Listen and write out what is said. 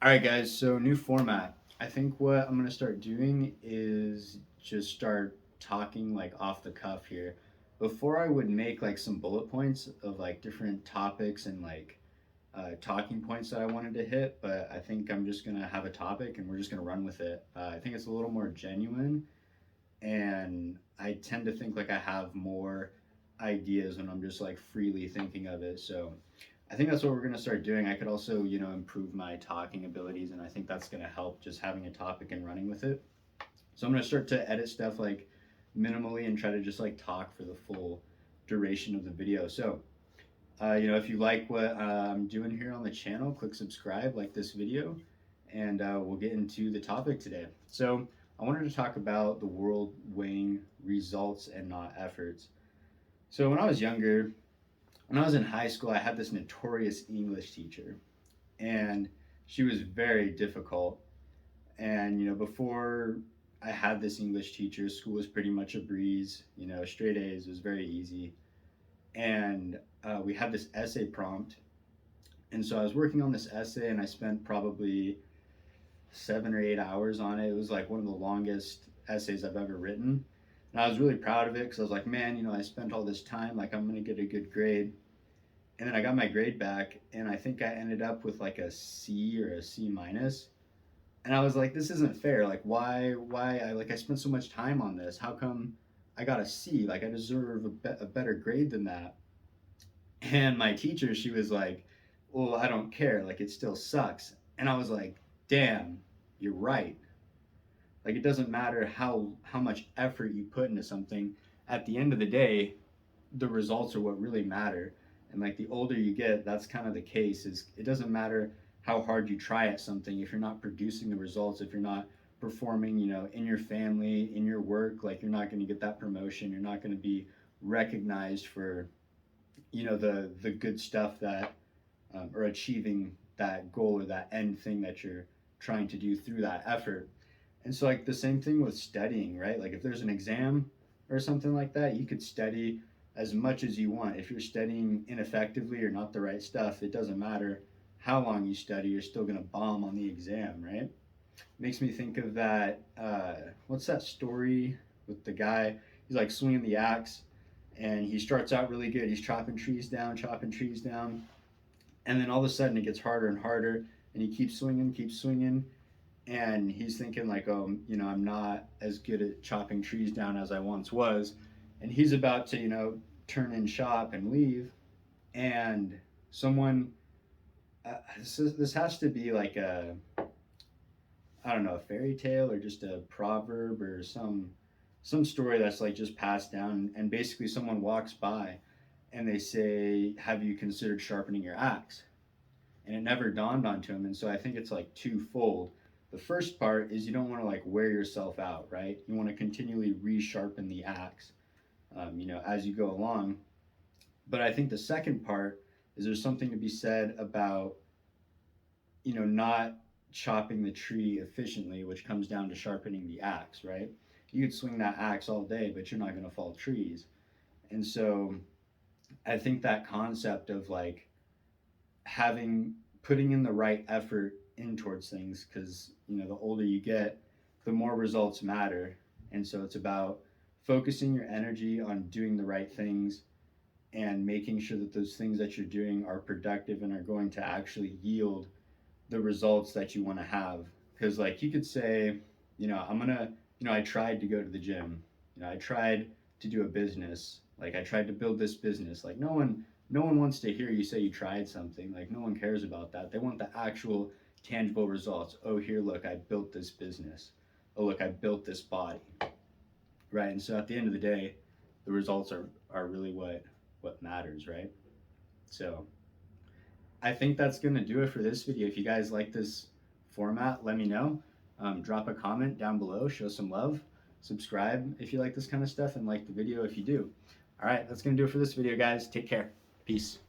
All right, guys. So new format. I think what I'm gonna start doing is just start talking like off the cuff here. Before I would make like some bullet points of like different topics and like talking points that I wanted to hit, but I think I'm just gonna have a topic and we're just gonna run with it. I think it's a little more genuine, and I tend to think like I have more ideas when I'm just like freely thinking of it. So I think that's what we're going to start doing. I could also, improve my talking abilities, and I think that's going to help just having a topic and running with it. So I'm going to start to edit stuff like minimally and try to just like talk for the full duration of the video. So, if you like what I'm doing here on the channel, click subscribe, like this video, and we'll get into the topic today. So, I wanted to talk about the world weighing results and not efforts. So, when I was in high school, I had this notorious English teacher, and she was very difficult. And before I had this English teacher, school was pretty much a breeze. Straight A's was very easy. And we had this essay prompt, and so I was working on this essay, and I spent probably 7 or 8 hours on it. It was like one of the longest essays I've ever written. And I was really proud of it because I was like, man, I spent all this time, like, I'm going to get a good grade. And then I got my grade back, and I think I ended up with like a C or a C minus. And I was like, this isn't fair. Like, why? I spent so much time on this. How come I got a C? Like, I deserve a better grade than that. And my teacher, she was like, well, I don't care. Like, it still sucks. And I was like, damn, you're right. Like, it doesn't matter how much effort you put into something. At the end of the day, the results are what really matter. And like the older you get, that's kind of the case. Is it doesn't matter how hard you try at something if you're not producing the results, if you're not performing, in your family, in your work, like you're not going to get that promotion. You're not going to be recognized for, the good stuff that or achieving that goal or that end thing that you're trying to do through that effort. And so like the same thing with studying, right? Like if there's an exam or something like that, you could study as much as you want. If you're studying ineffectively or not the right stuff, it doesn't matter how long you study, you're still going to bomb on the exam, right? Makes me think of that. What's that story with the guy? He's like swinging the axe, and he starts out really good. He's chopping trees down, and then all of a sudden it gets harder and harder, and he keeps swinging, and he's thinking like, oh, I'm not as good at chopping trees down as I once was, and he's about to, turn in shop and leave, and someone, this has to be like a, I don't know, a fairy tale or just a proverb or some story that's like just passed down, and basically someone walks by and they say, have you considered sharpening your axe? And it never dawned onto him. And so I think it's like twofold. The first part is you don't want to like wear yourself out, right? You want to continually resharpen the axe, as you go along. But I think the second part is there's something to be said about, not chopping the tree efficiently, which comes down to sharpening the axe, right? You could swing that axe all day, but you're not going to fall trees. And so I think that concept of like having putting in the right effort in towards things, because the older you get, the more results matter. And so it's about focusing your energy on doing the right things and making sure that those things that you're doing are productive and are going to actually yield the results that you want to have. Because like you could say, I'm gonna, I tried to go to the gym, I tried to do a business, like I tried to build this business. Like no one wants to hear you say you tried something. Like no one cares about that. They want the actual tangible results. Oh, here, look, I built this business. Oh, look, I built this body. Right. And so at the end of the day, the results are really what matters, right? So I think that's going to do it for this video. If you guys like this format, let me know. Drop a comment down below, show some love, subscribe if you like this kind of stuff, and like the video if you do. All right, that's going to do it for this video, guys. Take care. Peace.